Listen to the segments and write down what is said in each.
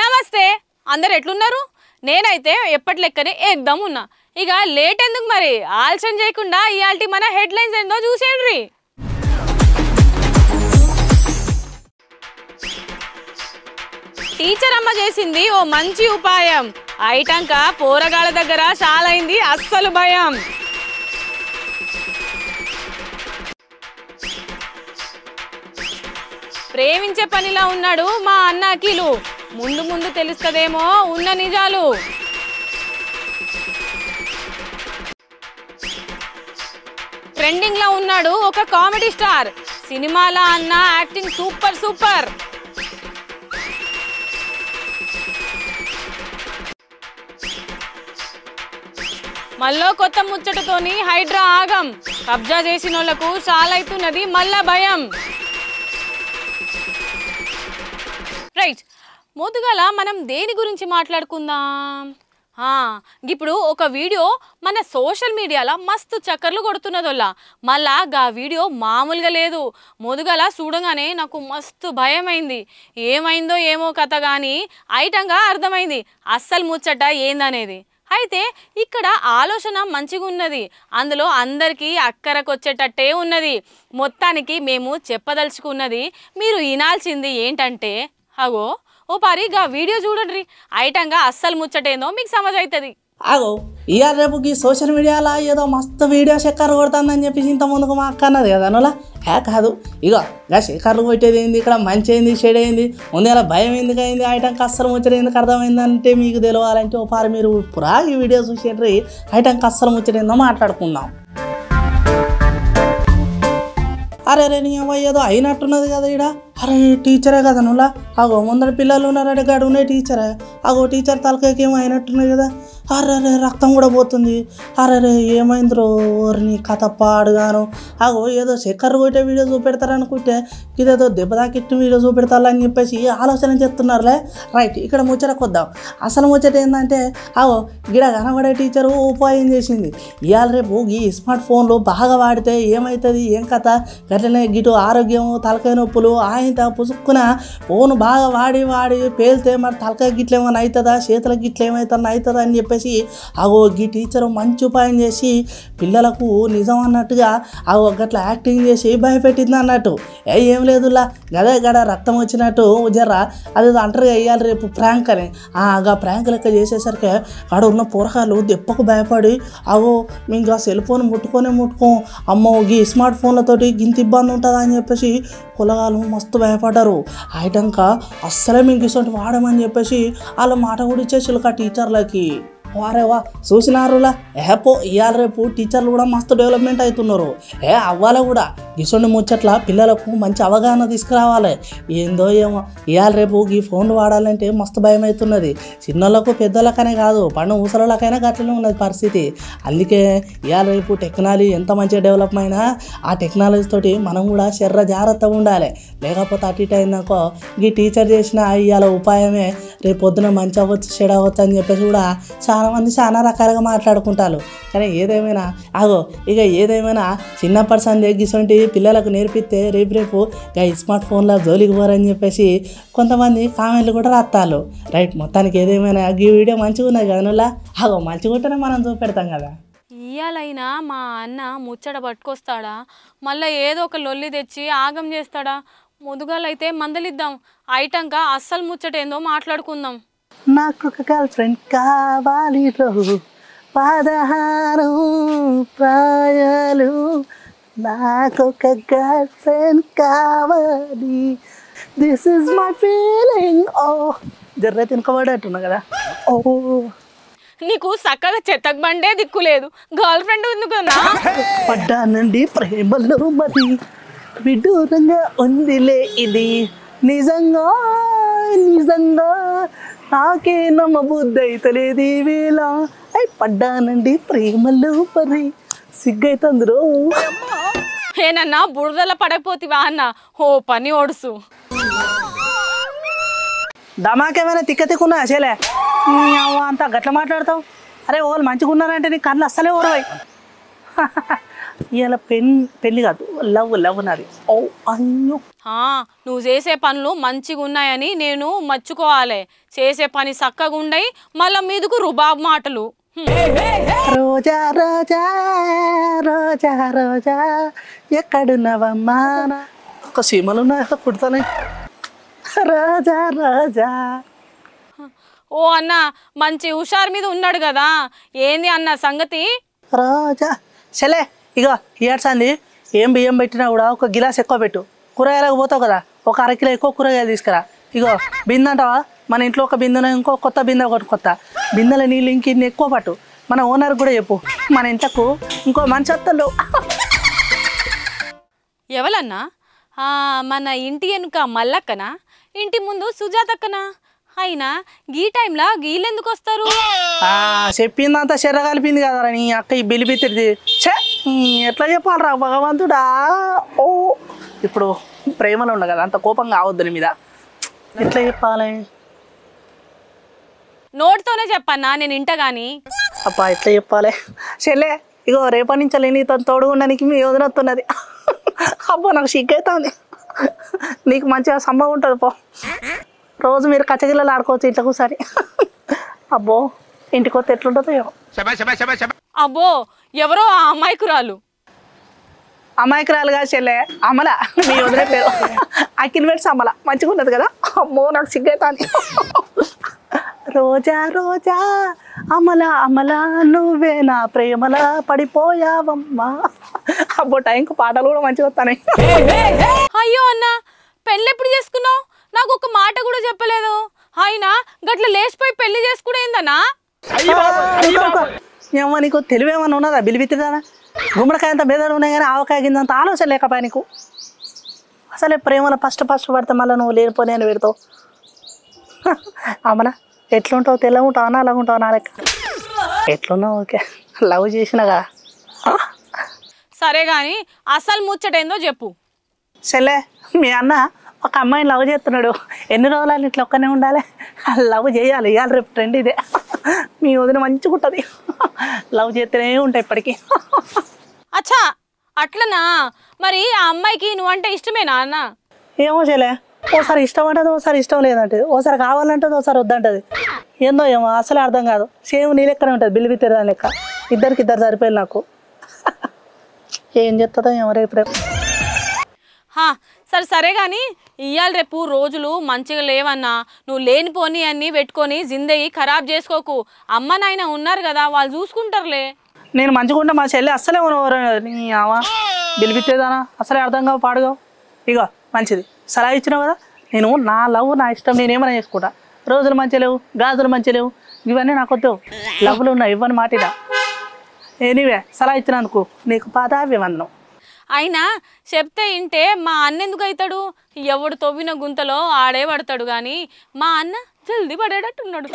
నమస్తే అందరు ఎట్లున్నారు? నేనైతే ఎప్పటి లెక్కనే ఏకదం ఉన్నా. ఇక లేట్ ఎందుకు మరి, ఆలస్యం చేయకుండా ఇయాల్టి మన హెడ్లైన్స్ ఏందో చూసేయండి. టీచర్ అమ్మ చేసింది ఓ మంచి ఉపాయం. అయిటంక పోరగాళ్ళ దగ్గర చాలైంది అస్సలు భయం. ప్రేమించే పనిలా ఉన్నాడు మా అన్న అఖిలు. ముందు ముందు తెలుస్తదేమో ఉన్న నిజాలు. ట్రెండింగ్ లో ఉన్నాడు ఒక కామెడీ స్టార్. సినిమాలో అన్న యాక్టింగ్ సూపర్ సూపర్. మళ్ళీ కొత్త ముచ్చటతోని హైడ్రా ఆగం. కబ్జా చేసిన వాళ్ళకు చాలా అవుతున్నది మళ్ళా భయం. రైట్, ముందుగాల మనం దేని గురించి మాట్లాడుకుందాం? ఇప్పుడు ఒక వీడియో మన సోషల్ మీడియాలో మస్తు చక్కర్లు కొడుతున్నదోళ్ళ. మళ్ళా గా వీడియో మామూలుగా లేదు. ముందుగాల చూడగానే నాకు మస్తు భయమైంది. ఏమైందో ఏమో కథ కానీ ఐటంగా అర్థమైంది అస్సలు ముచ్చట ఏందనేది. అయితే ఇక్కడ ఆలోచన మంచిగా ఉన్నది, అందులో అందరికీ అక్కరకొచ్చేటట్టే ఉన్నది. మొత్తానికి మేము చెప్పదలుచుకున్నది మీరు వినాల్సింది ఏంటంటే, అగో ఓ పారిగా వీడియో చూడండి. ఐటంగా అస్సలు ముచ్చటేందో మీకు సమజ్ అవుతుంది. అగో ఇవాళ రేపు ఈ సోషల్ మీడియాలో ఏదో మస్తు వీడియో షెక్కర్లు కొడుతుందని చెప్పేసి ఇంత ముందుకు మా అక్క అన్నది కదా అనులా. కాదు ఇక షెక్కర్లు కొట్టేది ఏంది, ఇక్కడ మంచి అయింది చెడు అయింది, ముందేలా భయం ఎందుకు అయింది, ఐటంకి అస్సలు ముచ్చట ఎందుకు అర్థమైందంటే మీకు తెలియాలంటే ఓ పారి మీరు పురా ఈ వీడియో చూసేట్రీ ఐటంకి అస్సలు ముచ్చటేందో మాట్లాడుకుందాం. అరే రే నీ ఏదో అయినట్టున్నది కదా ఇక్కడ. అరే టీచరే కదా నువ్వులా. అగో ముందర పిల్లలు ఉన్నారంటే గాడు ఉన్నాయి టీచరే. అగో టీచర్ తలకాయకి ఏమో అయినట్టున్నది కదా. అరే రే రక్తం కూడా పోతుంది. అరే రే ఏమైందిరో నీ కథ పాడుగాను. అగో ఏదో చక్కెర కొట్టే వీడియో చూపెడతారనుకుంటే ఇదేదో దెబ్బ తాకిట్టు వీడియో చూపెడతారని చెప్పేసి ఆలోచన చేస్తున్నారులే. రైట్, ఇక్కడ ముచ్చటకు వద్దాం. అసలు ముచ్చట ఏంటంటే అగో గిడ కనబడే టీచరు ఉపాయం చేసింది. ఇవాళ రేపు ఈ స్మార్ట్ ఫోన్లు బాగా వాడితే ఏమవుతుంది ఏం కథ, గట్లనే గిటు ఆరోగ్యం తలకాయ నొప్పులు ఆయన పుసుక్కున ఫోన్ బాగా వాడి వాడి పేలితే మరి తలకాయ గిట్ల ఏమైనా అవుతుందా, చేతుల గిట్ల ఏమవుతుందా అవుతుందా అని చెప్పేసి అగో ఈ టీచరు మంచి ఉపాయం చేసి పిల్లలకు నిజం అన్నట్టుగా అగో గట్ల యాక్టింగ్ చేసి భయపెట్టింది అన్నట్టు. ఏం లేదులా గదే గడ రక్తం వచ్చినట్టు జర్రా అదేదో అంటారుగా ఇవ్వాలి రేపు ప్రాంక్ అని. ఆ ప్రాంక్ లెక్క చేసేసరికి ఆడ ఉన్న పోరగాళ్ళు దెబ్బకు భయపడి అగో మేము సెల్ ఫోన్ ముట్టుకోం అమ్మో ఈ స్మార్ట్ ఫోన్లతోటి గింత ఇబ్బంది ఉంటుందా అని చెప్పేసి పొలగాలు మస్తు భయపడ్డారు. అయిటాక అస్సలే మీకు ఇటువంటి వాడమని చెప్పేసి వాళ్ళ మాట కూడా ఇచ్చేసి టీచర్లకి. వారేవా చూసినారులా. ఏపో ఇవాళ రేపు టీచర్లు కూడా మస్తు డెవలప్మెంట్ అవుతున్నారు. అవ్వాలి కూడా గిసొండి ముచ్చట్ల పిల్లలకు మంచి అవగాహన తీసుకురావాలి. ఏందో ఏమో ఇవాళ రేపు ఈ ఫోన్లు వాడాలంటే మస్తు భయం అవుతున్నది. చిన్నోళ్ళకు పెద్దోళ్ళకనే కాదు పండు ముసలోళ్ళకైనా గట్లనే ఉన్నది పరిస్థితి. అందుకే ఇవాళ రేపు టెక్నాలజీ ఎంత మంచిగా డెవలప్ అయినా ఆ టెక్నాలజీ తోటి మనం కూడా జాగ్రత్తగా ఉండాలి. లేకపోతే అటు ఇటు అయిందాకో ఈ టీచర్ చేసిన ఇవాళ ఉపాయమే రేపు పొద్దున మంచి అవ్వచ్చు చెడు అవ్వచ్చు అని చెప్పేసి కూడా చాలామంది చాలా రకాలుగా మాట్లాడుకుంటారు. కానీ ఏదేమైనా అగో ఇక ఏదేమైనా చిన్నప్పటి సంది ఎగ్గిసొంటి పిల్లలకు నేర్పిస్తే రేపు ఇక స్మార్ట్ ఫోన్లో జోలికి పోరని చెప్పేసి కొంతమంది కామెంట్లు కూడా రాస్తారు. రైట్, మొత్తానికి ఏదేమైనా ఈ వీడియో మంచిగా ఉన్నది కదా నువ్వులా. అగో మంచిగా ఉంటేనే మనం చూపెడతాం కదా. ఇయ్యాలైనా మా అన్న ముచ్చట పట్టుకొస్తాడా, మళ్ళీ ఏదో ఒక లొల్లి తెచ్చి ఆగం చేస్తాడా? ముదుగాలైతే మందలిద్దాం, ఐటంగా అస్సలు ముచ్చటేందో మాట్లాడుకుందాం. నాకు ఒక గర్ల్ ఫ్రెండ్ కావాలి, 16 ప్రాయాలు, నాకొక గర్ల్ ఫ్రెండ్ కావాలి, దిస్ ఇస్ మై ఫీలింగ్. ఓ జర్ర తినకబడేట్టున్నా కదా. ఓ నీకు చక్కగా చెత్తకు బండే దిక్కులేదు, గర్ల్ ఫ్రెండ్ ఎందుకన్నా? పడ్డానండి ప్రేమలో మరి విడూరంగా ఉందిలే ఇది, నిజంగా నాకే నమ్మబుద్ధి అయితలేదు ఈ వేళ. పడ్డానండి ప్రేమలో మరి సిగ్గైతుందిరో. ఏనన్నా బురదల పడకపోతివా అన్న? ఓ పని ఓడుసు దమాకేమైనా తిక్కున్నా అసలే అంతా గట్ల మాట్లాడతావు. అరే వాళ్ళు మంచిగా ఉన్నారంటే నీ కళ్ళు అస్సలే ఓడవాయి. ఇవాళ పెళ్ళి కాదు, లవ్ నాది. ఓ అయ్యో, నువ్వు చేసే పనులు మంచిగా ఉన్నాయని నేను మర్చుకోవాలి. చేసే పని చక్కగా ఉండయి, మళ్ళీ మీదకు రుబాబు మాటలు. రోజా రోజా రోజా రోజా ఎక్కడున్నావమ్మా, ఒక సీమలు ఉన్నాయా పుడతానే. రోజా రోజా. ఓ అన్న మంచి హుషారు మీద ఉన్నాడు కదా, ఏంది అన్న సంగతి? రోజా సరే ఇగో ఏడ్చండి, ఏం బియ్యం పెట్టినా కూడా ఒక గిలాస్ ఎక్కువ పెట్టు. కూరగాయలకు పోతావు కదా, ఒక అరకిలో ఎక్కువ కూరగాయలు తీసుకురా. ఇగో బిందె అంటావా, మన ఇంట్లో ఒక బిందెను ఇంకో కొత్త బిందె ఒకటి కొత్త బిందెల నీళ్ళు ఇన్ని ఎక్కువ పట్టు. మన ఓనర్ కూడా చెప్పు, మన ఇంట్లకు ఇంకో మంచి వత్తలు. ఎవలన్నా? మన ఇంటి వెనుక మల్లక్కనా, ఇంటి ముందు సుజాతక్కనా? అయినా గీ టైంలో గీళ్ళెందుకు వస్తారు? చెప్పిందంతా చెర్ర కలిపింది కదరా నీ అక్క, ఈ బిలిపిత్తిది. చే ఎట్లా చెప్పాలరా భగవంతుడా. ఓ ఇప్పుడు ప్రేమలో ఉండ కదా, అంత కోపంగా అవద్దు నీ మీద. ఎట్లా చెప్పాలి? నోటితోనే చెప్పన్నా, నేను ఇంట గాని. అప్పా ఎట్లా చెప్పాలి చెల్లె, ఇగో రేపటి నుంచి లేని తను తోడుగుండడానికి మీ యోజన వస్తున్నది. అబ్బో నాకు సిగ్గైతుంది. నీకు మంచిగా సంభవం ఉంటుంది పో, రోజు మీరు కచ్చగిల్లలు ఆడుకోవచ్చు ఇంట్లో కూర్చొని. అబ్బో ఇంటికి వస్తే ఎట్లుంటుందో ఏమో. అబ్బో ఎవరో ఆ అమ్మాయికురాలు. అమాయకురాలుగా చెల్లె అమల, మీ వదిలే పేరు అఖిల్ పెట్టి అమల, మంచిగా ఉన్నది కదా. అమ్మో నాకు సిగ్గైతుంది. రోజా రోజా అమల అమల నువ్వే నా ప్రేమల పడిపోయావమ్మా. అబ్బో టైంకు పాటలు కూడా మంచిగా వస్తాయి. అయ్యో అన్న, పెళ్ళెప్పుడు చేసుకున్నావు? నాకు ఒక మాట కూడా చెప్పలేదు. అయినా గట్ల లేచిపోయి పెళ్లి చేసుకునేందన్నా? ఏమో నీకు తెలివేమన్నా ఉన్నదా బిలిబిత్తిదానా? గుమ్మడికాయ అంత బేదలు ఉన్నాయి కానీ ఆవకాయ కిందంత ఆలోచన లేకపోయా నీకు. అసలే ప్రేమలో ఫస్ట్ పడితే మళ్ళీ నువ్వు లేనిపోని అని పెడతావు. అమ్మనా ఎట్లుంటావు, తెల్లగా ఉంటావు అన్నా, అలాగ ఉంటావు నా లెక్క. ఎట్లున్నావు? ఓకే లవ్ చేసినాగా. సరే గాని అసలు ముచ్చటేందో చెప్పు. సరే మీ అన్న ఒక అమ్మాయిని లవ్ చేస్తున్నాడు. ఎన్ని రోజులు ఇట్లా ఒక్కనే ఉండాలి, లవ్ చేయాలి. ఇవాళ రేపు ట్రెండ్ ఇదే. మీ వదిన మంచిగా ఉంటుంది, లవ్ చేస్తూనే ఉంటాయి ఇప్పటికీ. అచ్చా అట్లనా? మరి ఆ అమ్మాయికి నువ్వంటే ఇష్టమేనా అన్న? ఏమో చెలే, ఓసారి ఇష్టం అంటది, ఓసారి ఇష్టం లేదంటది, ఓసారి కావాలంటది, ఓసారి వద్దంటది. ఏందో ఏమో అసలే అర్థం కాదు. సేమ్ నీ లెక్కనే ఉంటుంది, బిల్లిబిత్తిరి దాని లెక్క. ఇద్దరు సరిపోయింది నాకు. ఏం చెప్తుందో ఏమో రేపు రేపు. సరే కానీ ఇవాళ రేపు రోజులు మంచిగా లేవన్నా. నువ్వు లేనిపోని అన్నీ పెట్టుకొని జిందగీ ఖరాబ్ చేసుకోకు. అమ్మ నాయన ఉన్నారు కదా, వాళ్ళు చూసుకుంటారులే. నేను మంచిగా ఉంటే మా చెల్లి అస్సలే నీ ఆవా బిలిపిత్తేదానా, అసలే అర్థం కావు పాడుగావు. ఇగో మంచిది సలహా ఇచ్చినావు కదా, నేను నా లవ్ నా ఇష్టం నేనేమైనా చేసుకుంటా. రోజులు మంచిగా లేవు, గాజులు మంచిగా లేవు, ఇవన్నీ నాకు వద్దు. లవ్లు ఉన్నాయి ఇవ్వని మాటిదా. ఎనీవే సలహా ఇచ్చినందుకు నీకు పాదాభివందనం. అయినా చెప్తే ఇంటే మా అన్న ఎందుకు అవుతాడు? ఎవడు తవ్విన గుంతలో ఆడే పడతాడు కానీ మా అన్న జల్దీ పడేటట్టున్నాడు.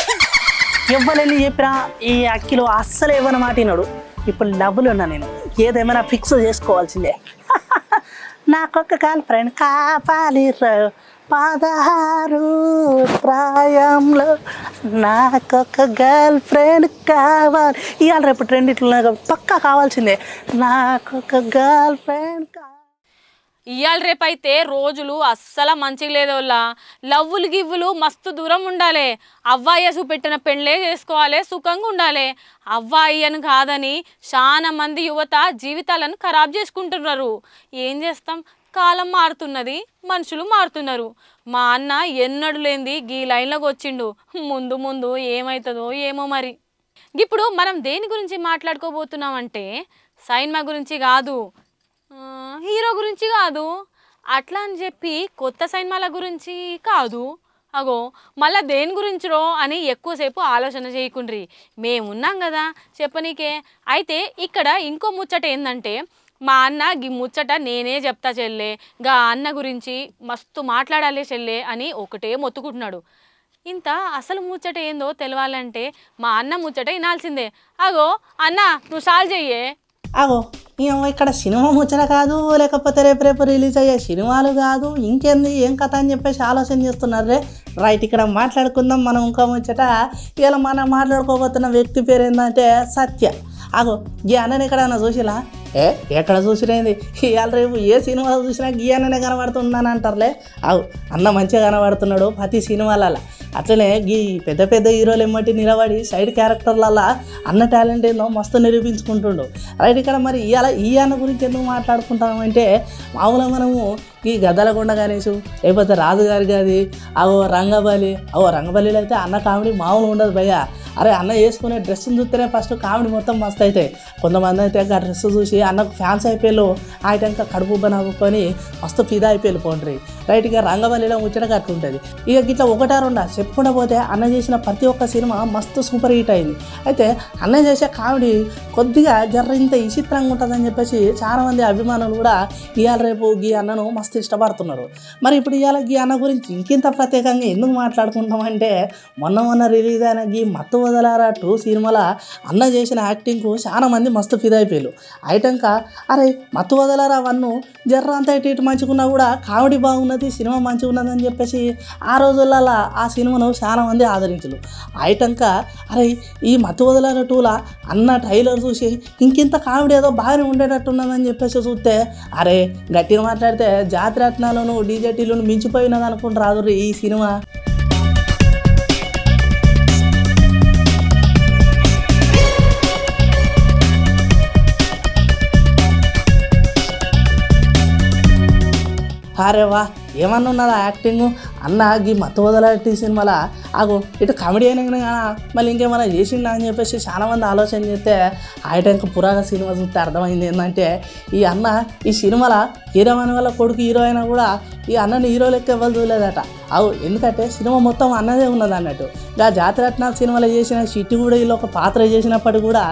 ఇవ్వలేని చెప్పినా ఈ అక్కిలో అస్సలు ఇవ్వని మాటినాడు. ఇప్పుడు లవ్లు ఉన్నా, నేను ఏదేమైనా ఫిక్స్ చేసుకోవాల్సిందే. నాకొక గర్ల్ ఫ్రెండ్ కావాలి, 16 ప్రాయంలో నాకొక గర్ల్ ఫ్రెండ్ కావాలి. ఇవాళ రేపు ట్రెండ్ ఇట్లా పక్కా కావాల్సిందే, నాకొక గర్ల్ ఫ్రెండ్ కావాలి. ఇవాళ రేపైతే రోజులు అస్సలు మంచిగా లేదోళ్ళ. లవ్వులు గివ్వులు మస్తు దూరం ఉండాలి. అవ్వాయ్య చూపెట్టిన పెళ్ళే చేసుకోవాలి, సుఖంగా ఉండాలి. అవ్వాయ్యను కాదని చాలా మంది యువత జీవితాలను ఖరాబ్ చేసుకుంటున్నారు. ఏం చేస్తాం, కాలం మారుతున్నది, మనుషులు మారుతున్నారు. మా అన్న ఎన్నడు లేనిది గీ లైన్లోకి వచ్చిండు. ముందు ముందు ఏమవుతుందో ఏమో మరి. ఇప్పుడు మనం దేని గురించి మాట్లాడుకోబోతున్నామంటే సైన్మా గురించి కాదు, హీరో గురించి కాదు, అట్లా అని చెప్పి కొత్త సినిమాల గురించి కాదు. అగో మళ్ళీ దేని గురించిరో అని ఎక్కువసేపు ఆలోచన చేయకుండ్రి, మేమున్నాం కదా చెప్పనీకే. అయితే ఇక్కడ ఇంకో ముచ్చట ఏంటంటే, మా అన్న గీ ముచ్చట నేనే చెప్తా చెల్లె, గా అన్న గురించి మస్తు మాట్లాడాలి చెల్లె అని ఒకటే మొత్తుకుంటున్నాడు. ఇంత అసలు ముచ్చట ఏందో తెలవాలంటే మా అన్న ముచ్చట వినాల్సిందే. అగో అన్న నువ్వు సాల్వ్ చెయ్యే. అగో ఇక్కడ సినిమా ముచ్చట కాదు, లేకపోతే రేపు రిలీజ్ అయ్యే సినిమాలు కాదు, ఇంకేంది ఏం కథ అని చెప్పేసి ఆలోచన చేస్తున్నారే. రైట్, ఇక్కడ మాట్లాడుకుందాం మనం ఇంకో ముచ్చట. ఇలా మనం మాట్లాడుకోబోతున్న వ్యక్తి పేరు ఏంటంటే సత్య. అగో ఈ అన్నని ఎక్కడన్నా చూసిలా, ఎక్కడ చూసినది ఇవాళ రేపు ఏ సినిమా చూసినా గీయననే కనబడుతున్నాను అంటారులే. అవు అన్న మంచిగా కనబడుతున్నాడు ప్రతి సినిమాలలో. అట్లనే ఈ పెద్ద పెద్ద హీరోలు ఎమ్మటి నిలబడి సైడ్ క్యారెక్టర్లలో అన్న టాలెంట్ ఏందో మస్తు నిరూపించుకుంటుండు. రైట్, ఇక్కడ మరి ఇవాళ ఈ అన్న గురించి ఎందుకు మాట్లాడుకుంటామంటే మామూలుగా మనము ఈ గద్దలకొండ గణేష్ లేకపోతే రాజుగారి గది రంగబలిలో అయితే అన్న కామెడీ మామూలు ఉండదు భయ్య. అరే అన్న వేసుకునే డ్రెస్సును చూస్తేనే ఫస్ట్ కామెడీ మొత్తం మస్తు అవుతాయి. కొంతమంది అయితే ఆ డ్రెస్ చూసి అన్నకు ఫ్యాన్స్ అయిపోయారు, ఆయటంక కడుపు నవ్వుకొని మస్తు ఫిదా అయిపోయారు పోండ్రి. రైట్, ఇక రంగబలిలో ముచ్చటగా అట్లుంటుంది. ఇక గిట్లా ఒకటా రెండా చెప్పుకుండా పోతే అన్న చేసిన ప్రతి ఒక్క సినిమా మస్తు సూపర్ హిట్ అయింది. అయితే అన్న చేసే కామెడీ కొద్దిగా ఇంత విచిత్రంగా ఉంటుందని చెప్పేసి చాలామంది అభిమానులు కూడా ఇవాళ రేపు ఈ అన్నను మస్తు ఇష్టపడుతున్నారు. మరి ఇప్పుడు ఇవాళ ఈ అన్న గురించి ఇంకింత ప్రత్యేకంగా ఎందుకు మాట్లాడుకుంటామంటే మొన్న రిలీజ్ అయిన ఈ మత్తు వదలారా 2 సినిమాల అన్న చేసిన యాక్టింగ్కు చాలా మంది మస్తు ఫిదా అయిపోయారు. అయిటంక అరే మత్తు వదలారా 1 అంతా ఇటు మంచిగున్నా కూడా కామెడీ బాగున్నది, సినిమా మంచిగా ఉన్నదని చెప్పేసి ఆ రోజులలో ఆ సినిమాను చాలా మంది ఆదరించారు. అయిటంక అరే ఈ మత్తు వదలారా 2లా అన్న ట్రైలర్ చూసి ఇంకింత కామెడీ ఏదో బాగానే ఉండేటట్టున్నదని చెప్పేసి చూస్తే అరే గట్టిగా మాట్లాడితే జాతి రత్నాలను డీజేటీలను మించిపోయినది అనుకుంటారు ఈ సినిమా. అరే వా ఏమన్నా ఉన్నదా యాక్టింగ్ అన్న ఈ మత్తు వదలాటి సినిమాల ఆగు ఇటు కామెడీ అయినా కానీ మళ్ళీ ఇంకేమైనా చేసిండా అని చెప్పేసి చాలామంది ఆలోచన చేస్తే ఆయటంక పురాగా సినిమా చూస్తే అర్థమైంది ఏంటంటే ఈ అన్న ఈ సినిమాల హీరోయిన్ వాళ్ళ కొడుకు హీరో అయినా కూడా ఈ అన్నని హీరో లెక్క ఎవరు చూడలేదట. అవు ఎందుకంటే సినిమా మొత్తం అన్నదే ఉన్నది అన్నట్టు. ఇలా జాతిరత్నాలు సినిమాలో చేసిన షిట్టి కూడా వీళ్ళు ఒక పాత్ర చేసినప్పటికీ కూడా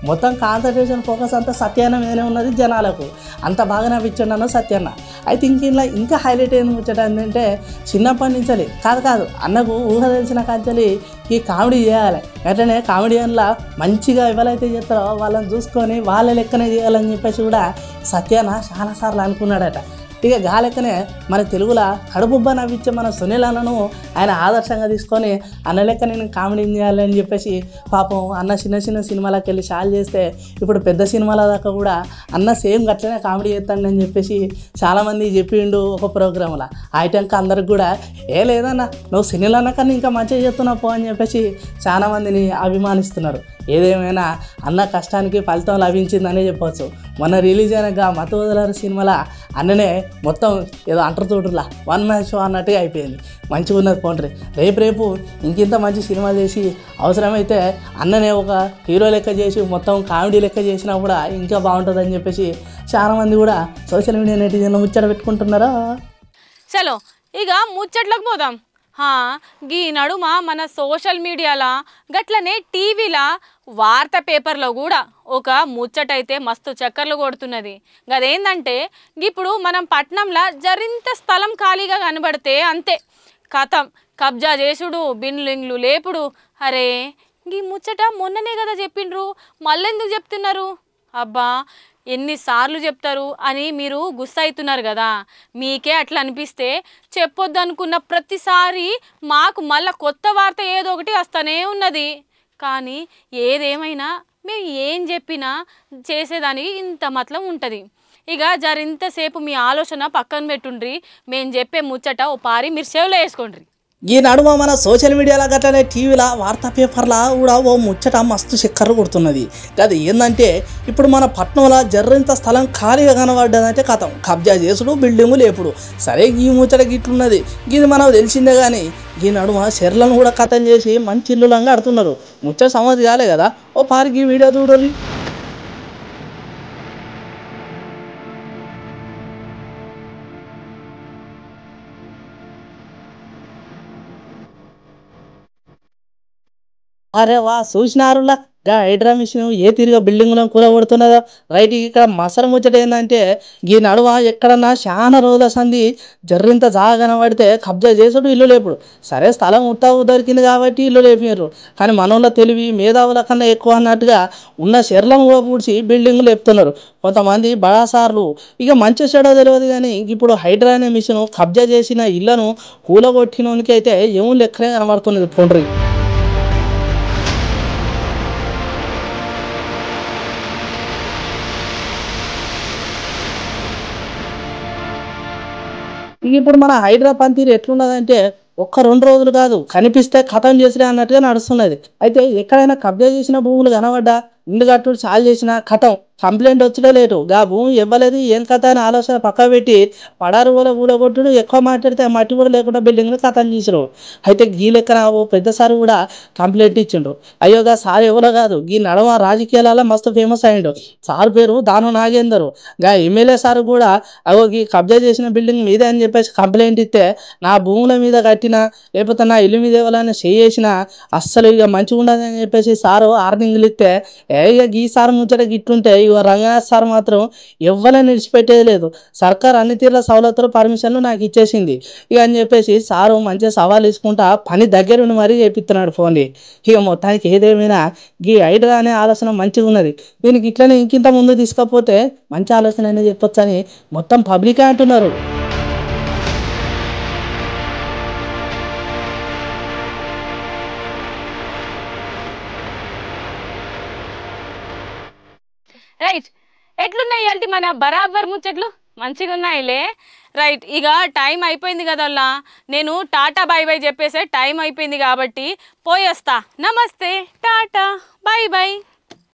మొత్తం కాన్సన్ట్రేషన్ ఫోకస్ అంతా సత్యాన్న మీదనే ఉన్నది జనాలకు. అంత బాగా నవ్వించండి సత్యాన్న. అయితే ఇలా ఇంకా హైలైట్ ఏం ముచ్చటంటే చిన్నప్పటి నుంచి కాదు అన్నకు ఊహ తెలిసిన కాంచెలి ఈ కామెడీ చేయాలి. అట్లనే కామెడియన్లా మంచిగా ఎవరైతే చేస్తారో వాళ్ళని చూసుకొని వాళ్ళ లెక్కనే చేయాలని చెప్పేసి కూడా సత్యాన్న చాలాసార్లు అనుకున్నాడట. ఇక గాలెక్కనే మన తెలుగులో కడుపుబ్బ నవ్వించే మన సునీల్ అన్నను ఆయన ఆదర్శంగా తీసుకొని అన్న లెక్క నేను కామెడీ చేయాలని చెప్పేసి పాపం అన్న చిన్న సినిమాలకు వెళ్ళి షాల్ చేస్తే ఇప్పుడు పెద్ద సినిమాల దాకా కూడా అన్న సేమ్ గట్లనే కామెడీ చేస్తాడని చెప్పేసి చాలామంది చెప్పిండు ఒక ప్రోగ్రాంలో. ఆయటంక అందరికి కూడా లేదన్నా నువ్వు సునీల్ అన్న కన్నా ఇంకా మంచిగా చేస్తున్నావు పో అని చెప్పేసి చాలామందిని అభిమానిస్తున్నారు. ఏదేమైనా అన్న కష్టానికి ఫలితం లభించిందనే చెప్పవచ్చు. మొన్న రిలీజ్ అయిన మత్తు వదలారు సినిమాలో అన్ననే మొత్తం ఏదో అంటర్తోటులా 1 మ్యాన్ షో అన్నట్టుగా అయిపోయింది. మంచిగా ఉన్నది పోండ్రి. రేపు ఇంకింత మంచి సినిమా చేసి అవసరమైతే అన్ననే ఒక హీరో లెక్క చేసి మొత్తం కామెడీ లెక్క చేసినా కూడా ఇంకా బాగుంటుందని చెప్పేసి చాలామంది కూడా సోషల్ మీడియా నెటిజన్లు ముచ్చట పెట్టుకుంటున్నారా. చలో ఇక ముచ్చట్లకు పోదాం. గీ నడుమ మన సోషల్ మీడియాలో గట్లనే టీవీలో వార్తా పేపర్లో కూడా ఒక ముచ్చటైతే మస్తు చక్కర్లు కొడుతున్నది. గదేందంటే ఇప్పుడు మనం పట్నంలో జరింత స్థలం ఖాళీగా కనబడితే అంతే కథం కబ్జా చేసుడు, బిల్డింగ్లు లేపుడు. అరే ఈ ముచ్చట మొన్ననే కదా చెప్పిండ్రు, మళ్ళెందుకు చెప్తున్నారు? అబ్బా ఎన్నిసార్లు చెప్తారు అని మీరు గుస్సవుతున్నారు కదా. మీకే అట్లా అనిపిస్తే చెప్పొద్దు అనుకున్న ప్రతిసారి మాకు మళ్ళీ కొత్త వార్త ఏదో ఒకటి వస్తూనే ఉన్నది. కానీ ఏదేమైనా మేము ఏం చెప్పినా చేసేదానికి ఇంత మతలం ఉంటుంది. ఇక జరింతసేపు మీ ఆలోచన పక్కన పెట్టుండ్రి, మేము చెప్పే ముచ్చట ఓ పారి మీరు చెవులో వేసుకోండి. ఈ నడుమ మన సోషల్ మీడియాలో గట్లనే టీవీలో వార్తా పేపర్లో కూడా ఓ ముచ్చట మస్తు చక్కర్లు కొడుతున్నది. అది ఏంటంటే ఇప్పుడు మన పట్నంలో జర్రంత స్థలం ఖాళీగా కనబడ్డదంటే కథం కబ్జా చేసుడు, బిల్డింగు లేపుడు. సరే ఈ ముచ్చట గిట్లున్నది, ఇది మనకు తెలిసిందే. కానీ ఈ నడుమ చెర్లను కూడా కథం చేసి మంచి ఇల్లులంగా ఆడుతున్నారు. ముచ్చట సమస్య కాలే కదా. ఓ పారికి వీడియో చూడాలి. అరే వా చూసినారులా హైడ్రా మిషన్ ఏ తిరిగా బిల్డింగ్లో కూలగొడుతున్నదో. రైట్, ఇక్కడ మసర ముచ్చట ఏంటంటే ఈ నడువ ఎక్కడన్నా చాలా రోజుల సంది జర్రింత జాగా కనబడితే కబ్జా చేసుడు, ఇల్లు లేపుడు. సరే స్థలం దొరికింది కాబట్టి ఇల్లు లేపారు. కానీ మనోళ్ళ తెలివి మేధావుల కన్నా ఎక్కువ అన్నట్టుగా ఉన్న చెర్లను కూడా పూడ్చి బిల్డింగ్లు లేపుతున్నారు కొంతమంది బడాసార్లు. ఇక మంచి చెడో తెలియదు కానీ ఇప్పుడు హైడ్రా అనే మిషన్ కబ్జా చేసిన ఇళ్లను కూలగొట్టినోనికి అయితే ఏమో లెక్కనే కనబడుతున్నది పొండ్రి. ఇక ఇప్పుడు మన హైదరాబాద్ తీరు ఎట్లున్నదంటే ఒక్క 2 రోజులు కాదు కనిపిస్తే ఖతం చేసినా అన్నట్టుగా నడుస్తున్నది. అయితే ఎక్కడైనా కబ్జా చేసిన భూములు కనబడ్డా ఇల్లు కట్టుడు చాలు చేసిన ఖతం కంప్లైంట్ వచ్చుడే లేటు గా భూమి ఇవ్వలేదు ఏం కథ అని ఆలోచన పక్క పెట్టి పడారు కూడా ఊడగొట్టుడు ఎక్కువ మాట్లాడితే మట్టి కూడా లేకుండా బిల్డింగ్లు ఖతం చేసిరు. అయితే గీ లెక్కన ఓ పెద్ద సార్ కూడా కంప్లైంట్ ఇచ్చిండు. అయ్యోగా సార్ ఎవరో కాదు ఈ నడమ రాజకీయాలలో మస్తు ఫేమస్ అయ్యిండు. సార్ పేరు దాను నాగేందర్. గా ఎమ్మెల్యే సార్ కూడా అగో ఈ కబ్జా చేసిన బిల్డింగ్ మీదే అని చెప్పేసి కంప్లైంట్ ఇస్తే నా భూముల మీద కట్టినా లేకపోతే నా ఇల్లు మీద ఎవరైనా చేసినా అస్సలు ఇక మంచిగా ఉండదు అని చెప్పేసి సారు ఆర్నింగ్లు ఇస్తే ఇక ఈ సార్ ముచ్చట గిట్టుంటే ఇక రంగనాథ్ సార్ మాత్రం ఎవ్వరని విడిచిపెట్టేది లేదు. సర్కార్ అన్ని తీర్ల సవలతులు పర్మిషన్లు నాకు ఇచ్చేసింది ఇక అని చెప్పేసి సారు మంచిగా సవాల్ తీసుకుంటా పని దగ్గరుండి మరీ చేపిస్తున్నాడు ఫోన్లు. ఇక మొత్తానికి ఏదేమైనా ఈ హైడ్రా అనే ఆలోచన మంచిగా ఉన్నది. దీనికి ఇట్లనే ఇంకింత ముందు తీసుకపోతే మంచి ఆలోచన అనేది చెప్పొచ్చు అని మొత్తం పబ్లికే అంటున్నారు. రైట్, ఎట్లున్నాయి అంటే మన బరాబర్ ముచ్చట్లు మంచిగా ఉన్నాయిలే. రైట్, ఇక టైం అయిపోయింది కదల్లా, నేను టాటా బై బై చెప్పేసే టైం అయిపోయింది కాబట్టి పోయేస్తా. నమస్తే, టాటా, బై బై.